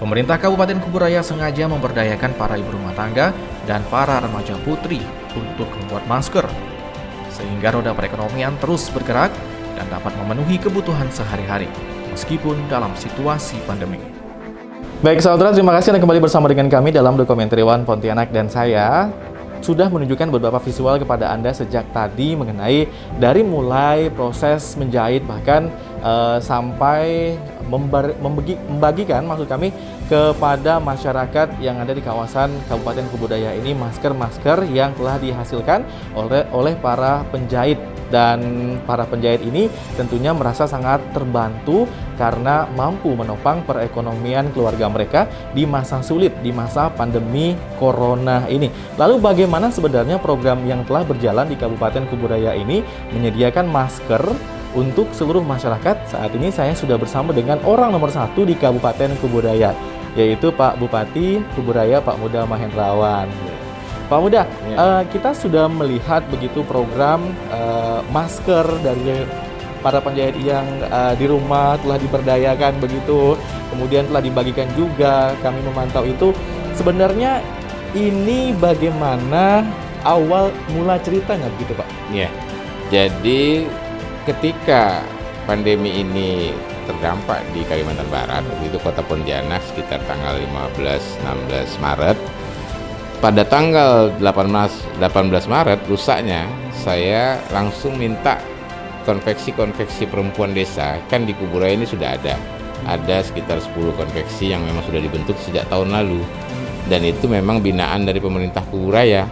Pemerintah Kabupaten Kuburaya sengaja memberdayakan para ibu rumah tangga dan para remaja putri untuk membuat masker, sehingga roda perekonomian terus bergerak dan dapat memenuhi kebutuhan sehari-hari, meskipun dalam situasi pandemi. Baik saudara, terima kasih Anda kembali bersama dengan kami dalam Dokumenter One Pontianak, dan saya sudah menunjukkan beberapa visual kepada Anda sejak tadi mengenai dari mulai proses menjahit bahkan sampai membagikan maksud kami kepada masyarakat yang ada di kawasan Kabupaten Kuburaya ini masker-masker yang telah dihasilkan oleh para penjahit. Dan para penjahit ini tentunya merasa sangat terbantu karena mampu menopang perekonomian keluarga mereka di masa sulit, di masa pandemi corona ini. Lalu bagaimana sebenarnya program yang telah berjalan di Kabupaten Kuburaya ini menyediakan masker untuk seluruh masyarakat? Saat ini saya sudah bersama dengan orang nomor 1 di Kabupaten Kuburaya, yaitu Pak Bupati Kuburaya, Pak Muda Mahendrawan. Pak Muda, kita sudah melihat begitu program masker dari para penjahit yang di rumah telah diberdayakan begitu, kemudian telah dibagikan juga, kami memantau itu. Sebenarnya ini bagaimana awal mula ceritanya begitu Pak? Ya, jadi ketika pandemi ini terdampak di Kalimantan Barat, itu Kota Pontianak sekitar tanggal 15-16 Maret. Pada tanggal 18 Maret rusaknya, saya langsung minta konveksi-konveksi perempuan desa. Kan di Kuburaya ini sudah ada sekitar 10 konveksi yang memang sudah dibentuk sejak tahun lalu, dan itu memang binaan dari pemerintah Kuburaya.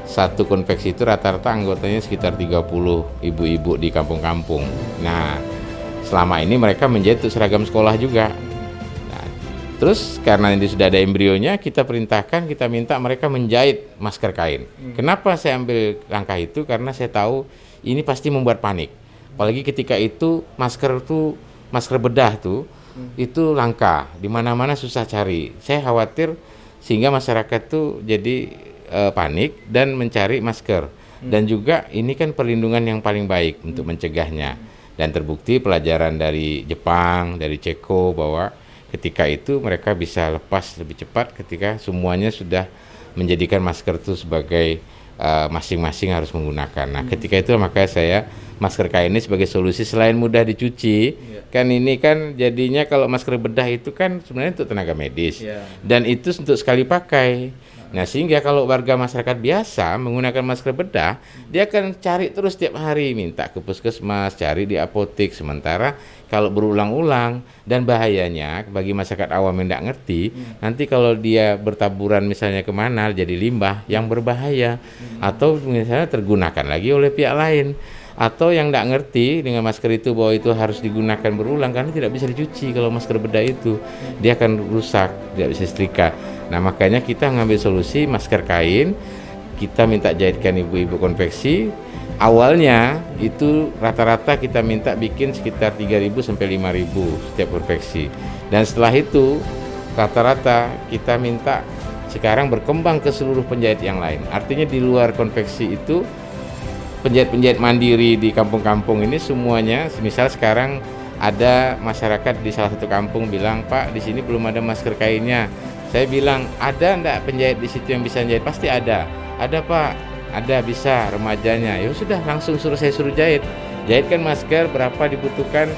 Satu konveksi itu rata-rata anggotanya sekitar 30 ibu-ibu di kampung-kampung. Nah, selama ini mereka menjahit seragam sekolah juga. Terus karena ini sudah ada embrionya, kita perintahkan, kita minta mereka menjahit masker kain. Kenapa saya ambil langkah itu? Karena saya tahu ini pasti membuat panik. Apalagi ketika itu masker bedah itu langka, di mana-mana susah cari. Saya khawatir sehingga masyarakat tuh jadi panik dan mencari masker. Dan juga ini kan perlindungan yang paling baik untuk mencegahnya. Dan terbukti pelajaran dari Jepang, dari Ceko bahwa ketika itu mereka bisa lepas lebih cepat ketika semuanya sudah menjadikan masker itu sebagai masing-masing harus menggunakan. Nah, ketika itu makanya saya masker kain ini sebagai solusi selain mudah dicuci. Kan ini kan jadinya kalau masker bedah itu kan sebenarnya untuk tenaga medis. Dan itu untuk sekali pakai. Nah, sehingga kalau warga masyarakat biasa menggunakan masker bedah, dia akan cari terus setiap hari, minta ke puskesmas, cari di apotek. Sementara kalau berulang-ulang, dan bahayanya bagi masyarakat awam yang tidak ngerti, nanti kalau dia bertaburan misalnya kemana, jadi limbah yang berbahaya, atau misalnya tergunakan lagi oleh pihak lain. Atau yang tidak ngerti dengan masker itu bahwa itu harus digunakan berulang karena tidak bisa dicuci. Kalau masker bedah itu dia akan rusak, tidak bisa setrika. Nah, makanya kita ngambil solusi masker kain, kita minta jahitkan ibu-ibu konveksi. Awalnya itu rata-rata kita minta bikin sekitar 3.000 sampai 5.000 setiap konveksi. Dan setelah itu rata-rata kita minta sekarang berkembang ke seluruh penjahit yang lain. Artinya di luar konveksi itu penjahit-penjahit mandiri di kampung-kampung ini semuanya, misal sekarang ada masyarakat di salah satu kampung bilang, Pak, di sini belum ada masker kainnya. Saya bilang, ada enggak penjahit di situ yang bisa jahit? Pasti ada. Ada Pak, ada, bisa remajanya. Ya sudah, langsung saya suruh jahit. Jahitkan masker berapa dibutuhkan.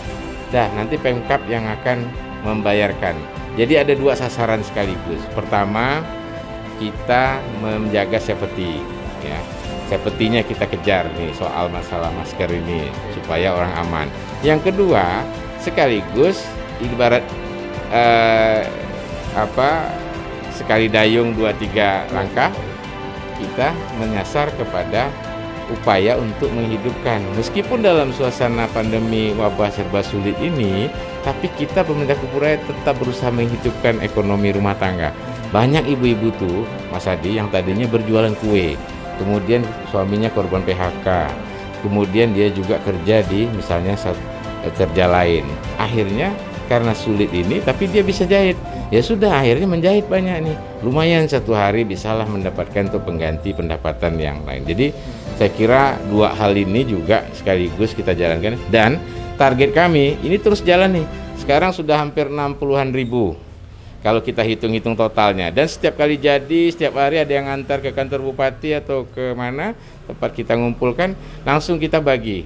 Dah, nanti Pemkab yang akan membayarkan. Jadi ada 2 sasaran sekaligus. Pertama, kita menjaga safety, ya. Safety-nya kita kejar nih soal masalah masker ini supaya orang aman. Yang kedua, sekaligus ibarat sekali dayung 2-3 langkah, kita menyasar kepada upaya untuk menghidupkan. Meskipun dalam suasana pandemi wabah serba sulit ini, tapi kita pemerintah Kuburaya tetap berusaha menghidupkan ekonomi rumah tangga. Banyak ibu-ibu tuh, Mas Adi, yang tadinya berjualan kue, kemudian suaminya korban PHK, kemudian dia juga kerja di misalnya kerja lain. Akhirnya karena sulit ini, tapi dia bisa jahit. Ya sudah, akhirnya menjahit banyak nih. Lumayan satu hari bisalah mendapatkan untuk pengganti pendapatan yang lain. Jadi saya kira 2 hal ini juga sekaligus kita jalankan. Dan target kami ini terus jalan nih. Sekarang sudah hampir 60-an ribu kalau kita hitung-hitung totalnya. Dan setiap kali jadi, setiap hari ada yang antar ke kantor bupati atau ke mana tempat kita ngumpulkan, langsung kita bagi.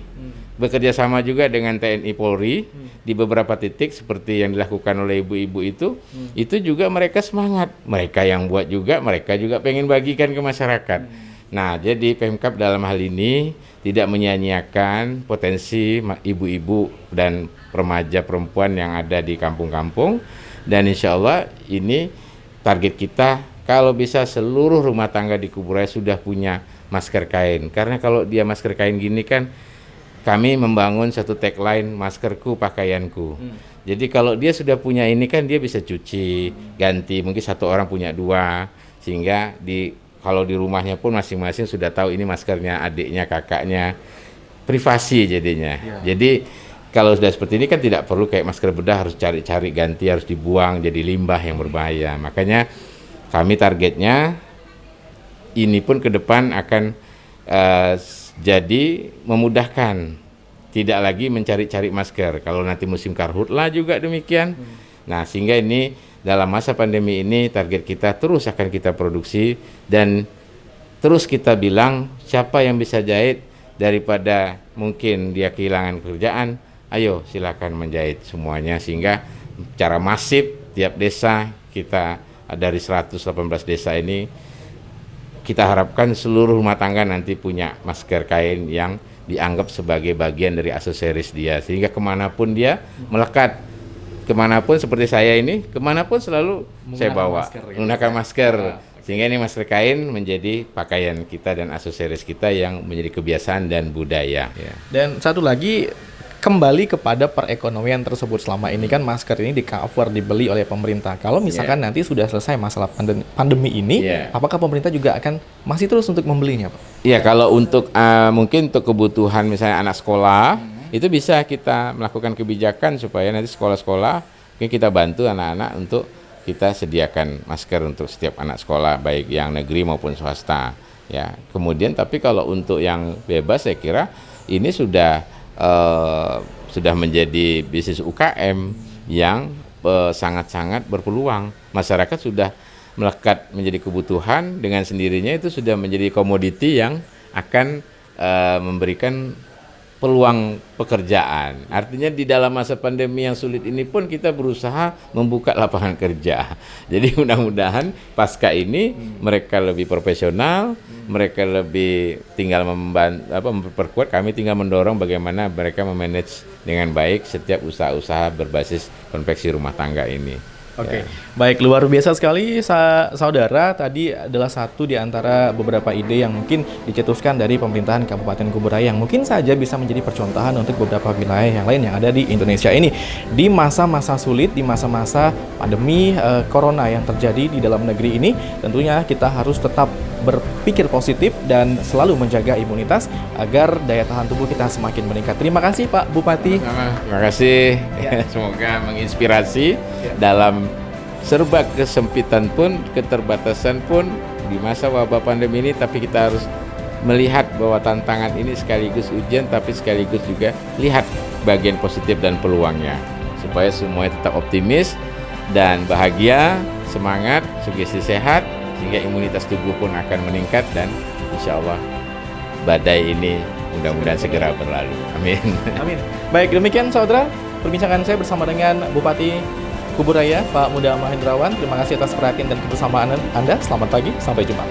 Bekerja sama juga dengan TNI Polri di beberapa titik seperti yang dilakukan oleh ibu-ibu itu juga mereka semangat. Mereka yang buat juga, mereka juga pengen bagikan ke masyarakat. Nah, jadi Pemkab dalam hal ini tidak menyia-nyiakan potensi ibu-ibu dan remaja perempuan yang ada di kampung-kampung. Dan insya Allah ini target kita kalau bisa seluruh rumah tangga di Kuburaya sudah punya masker kain. Karena kalau dia masker kain gini kan kami membangun satu tagline maskerku pakaianku. Jadi kalau dia sudah punya ini kan dia bisa cuci, ganti, mungkin satu orang punya 2 sehingga kalau di rumahnya pun masing-masing sudah tahu ini maskernya adiknya, kakaknya, privasi jadinya. Jadi kalau sudah seperti ini kan tidak perlu kayak masker bedah harus cari-cari ganti, harus dibuang jadi limbah yang berbahaya. Makanya kami targetnya ini pun ke depan akan jadi memudahkan, tidak lagi mencari-cari masker. Kalau nanti musim karhutlah juga demikian. Nah, sehingga ini dalam masa pandemi ini target kita terus akan kita produksi dan terus kita bilang siapa yang bisa jahit daripada mungkin dia kehilangan pekerjaan, ayo silakan menjahit semuanya sehingga secara masif tiap desa kita dari 118 desa ini kita harapkan seluruh rumah tangga nanti punya masker kain yang dianggap sebagai bagian dari aksesoris dia sehingga kemanapun dia melekat, kemanapun seperti saya ini, kemanapun selalu saya bawa menggunakan masker. Sehingga ini masker kain menjadi pakaian kita dan aksesoris kita yang menjadi kebiasaan dan budaya. Dan satu lagi, kembali kepada perekonomian tersebut. Selama ini kan masker ini di-cover, dibeli oleh pemerintah. Kalau misalkan nanti sudah selesai masalah pandemi ini, apakah pemerintah juga akan masih terus untuk membelinya, Pak? Iya, kalau untuk mungkin untuk kebutuhan misalnya anak sekolah, itu bisa kita melakukan kebijakan supaya nanti sekolah-sekolah mungkin kita bantu anak-anak untuk kita sediakan masker untuk setiap anak sekolah baik yang negeri maupun swasta. Ya, kemudian tapi kalau untuk yang bebas saya kira ini sudah menjadi bisnis UKM yang sangat-sangat berpeluang. Masyarakat sudah melekat menjadi kebutuhan, dengan sendirinya itu sudah menjadi komoditi yang akan memberikan peluang pekerjaan. Artinya di dalam masa pandemi yang sulit ini pun kita berusaha membuka lapangan kerja. Jadi mudah-mudahan pasca ini mereka lebih profesional, mereka lebih tinggal memperkuat, kami tinggal mendorong bagaimana mereka memanage dengan baik setiap usaha-usaha berbasis konveksi rumah tangga ini. Oke, baik, luar biasa sekali saudara. Tadi adalah satu di antara beberapa ide yang mungkin dicetuskan dari pemerintahan Kabupaten Kuburaya yang mungkin saja bisa menjadi percontohan untuk beberapa wilayah yang lain yang ada di Indonesia ini. Di masa-masa sulit, di masa-masa pandemi corona yang terjadi di dalam negeri ini, tentunya kita harus tetap berpikir positif dan selalu menjaga imunitas agar daya tahan tubuh kita semakin meningkat. Terima kasih Pak Bupati. Terima kasih. Semoga menginspirasi dalam serba kesempitan pun, keterbatasan pun di masa wabah pandemi ini, tapi kita harus melihat bahwa tantangan ini sekaligus ujian, tapi sekaligus juga lihat bagian positif dan peluangnya supaya semuanya tetap optimis dan bahagia, semangat, sugesti sehat, sehingga imunitas tubuh pun akan meningkat dan insya Allah badai ini mudah-mudahan segera berlalu. Amin. Amin. Baik, demikian saudara perbincangan saya bersama dengan Bupati Kuburaya, Pak Muda Mahendrawan. Terima kasih atas perhatian dan kebersamaan Anda. Selamat pagi, sampai jumpa.